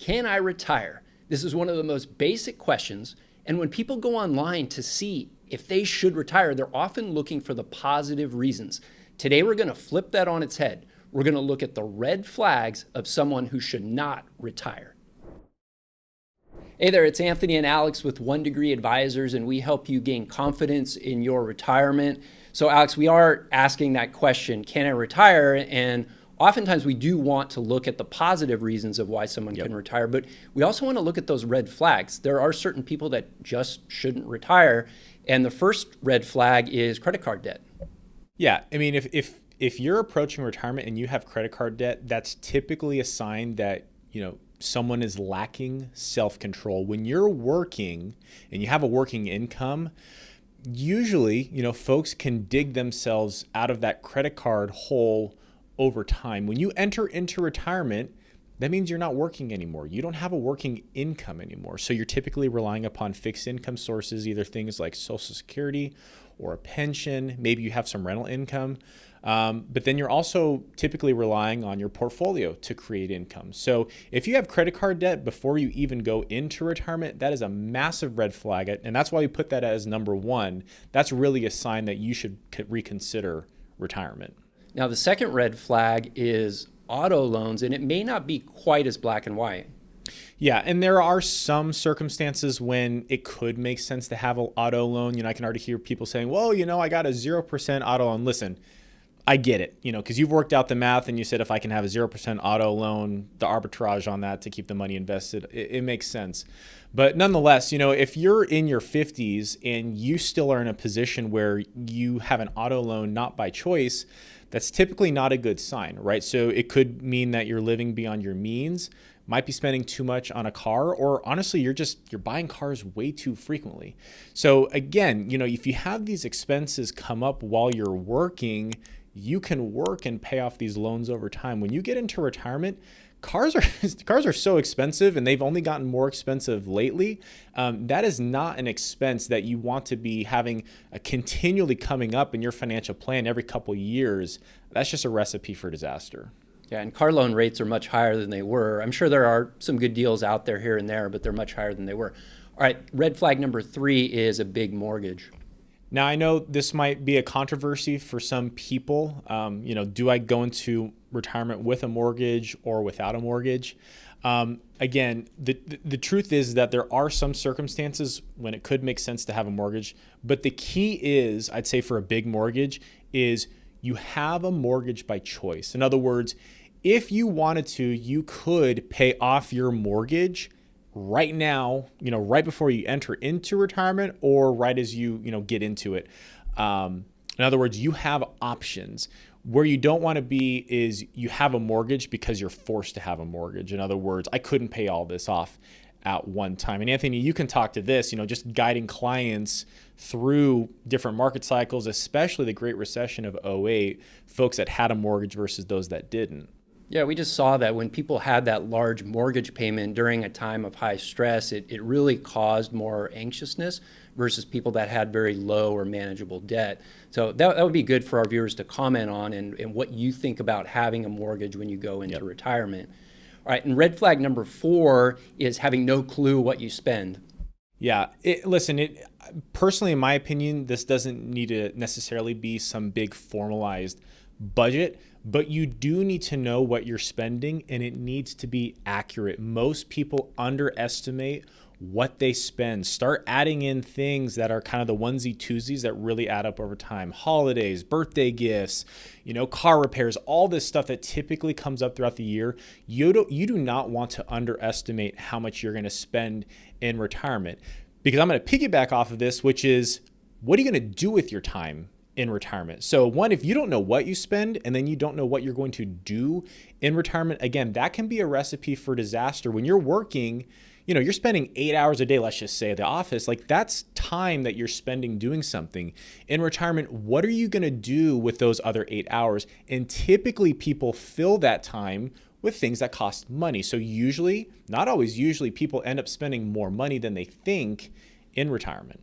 Can I retire? This is one of the most basic questions. And when people go online to see if they should retire, they're often looking for the positive reasons. Today, we're going to flip that on its head. We're going to look at the red flags of someone who should not retire. Hey there, it's Anthony and Alex with 1 Degree Advisors, and we help you gain confidence in your retirement. So Alex, we are asking that question, can I retire? And oftentimes we do want to look at the positive reasons of why someone can retire, but we also want to look at those red flags. There are certain people that just shouldn't retire. And the first red flag is credit card debt. Yeah, I mean, if you're approaching retirement and you have credit card debt, that's typically a sign that, someone is lacking self-control. When you're working and you have a working income, usually, folks can dig themselves out of that credit card hole over time. When you enter into retirement, that means you're not working anymore. You don't have a working income anymore. So you're typically relying upon fixed income sources, either things like Social Security or a pension. Maybe you have some rental income. But then you're also typically relying on your portfolio to create income. So if you have credit card debt before you even go into retirement, that is a massive red flag. And that's why we put that as number one. That's really a sign that you should reconsider retirement. Now, the second red flag is auto loans, and it may not be quite as black and white. Yeah, and there are some circumstances when it could make sense to have an auto loan. I can already hear people saying, well, I got a 0% auto loan. Listen, I get it, because you've worked out the math and you said if I can have a 0% auto loan, the arbitrage on that to keep the money invested, it makes sense. But nonetheless, if you're in your 50s and you still are in a position where you have an auto loan not by choice, that's typically not a good sign, right? So it could mean that you're living beyond your means, might be spending too much on a car, or honestly, you're buying cars way too frequently. So again, if you have these expenses come up while you're working, you can work and pay off these loans over time. When you get into retirement, cars are so expensive, and they've only gotten more expensive lately. That is not an expense that you want to be having continually coming up in your financial plan every couple of years. That's just a recipe for disaster. Yeah, and car loan rates are much higher than they were. I'm sure there are some good deals out there here and there, but they're much higher than they were. All right, red flag number 3 is a big mortgage. Now, I know this might be a controversy for some people. Do I go into retirement with a mortgage or without a mortgage? Again, the truth is that there are some circumstances when it could make sense to have a mortgage. But the key is, I'd say for a big mortgage, is you have a mortgage by choice. In other words, if you wanted to, you could pay off your mortgage right now, right before you enter into retirement, or right as you, get into it. In other words, you have options. Where you don't want to be is you have a mortgage because you're forced to have a mortgage. In other words, I couldn't pay all this off at one time. And Anthony, you can talk to this, just guiding clients through different market cycles, especially the Great Recession of '08, folks that had a mortgage versus those that didn't. Yeah, we just saw that when people had that large mortgage payment during a time of high stress, it really caused more anxiousness versus people that had very low or manageable debt. So that would be good for our viewers to comment on and what you think about having a mortgage when you go into retirement. All right, and red flag number 4 is having no clue what you spend. Yeah, personally, in my opinion, this doesn't need to necessarily be some big formalized budget, but you do need to know what you're spending, and it needs to be accurate. Most people underestimate what they spend. Start adding in things that are kind of the onesie twosies that really add up over time. Holidays, birthday gifts, car repairs, all this stuff that typically comes up throughout the year. You do not want to underestimate how much you're going to spend in retirement, because I'm going to piggyback off of this, which is, what are you going to do with your time in retirement? So one, if you don't know what you spend and then you don't know what you're going to do in retirement, again, that can be a recipe for disaster. When you're working, you're spending 8 hours a day, let's just say, at the office, like that's time that you're spending doing something. In retirement, what are you going to do with those other 8 hours? And typically people fill that time with things that cost money. So usually, not always, usually people end up spending more money than they think in retirement.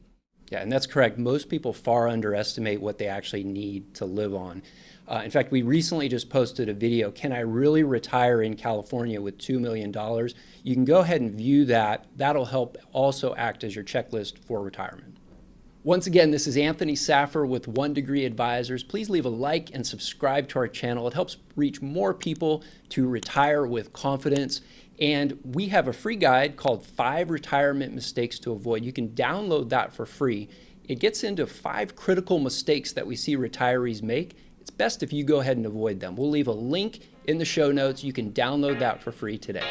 Yeah, and that's correct. Most people far underestimate what they actually need to live on. In fact, we recently just posted a video, Can I Really Retire in California with $2 million? You can go ahead and view that. That'll help also act as your checklist for retirement. Once again, this is Anthony Saffer with One Degree Advisors. Please leave a like and subscribe to our channel. It helps reach more people to retire with confidence. And we have a free guide called 5 Retirement Mistakes to Avoid. You can download that for free. It gets into 5 critical mistakes that we see retirees make. It's best if you go ahead and avoid them. We'll leave a link in the show notes. You can download that for free today.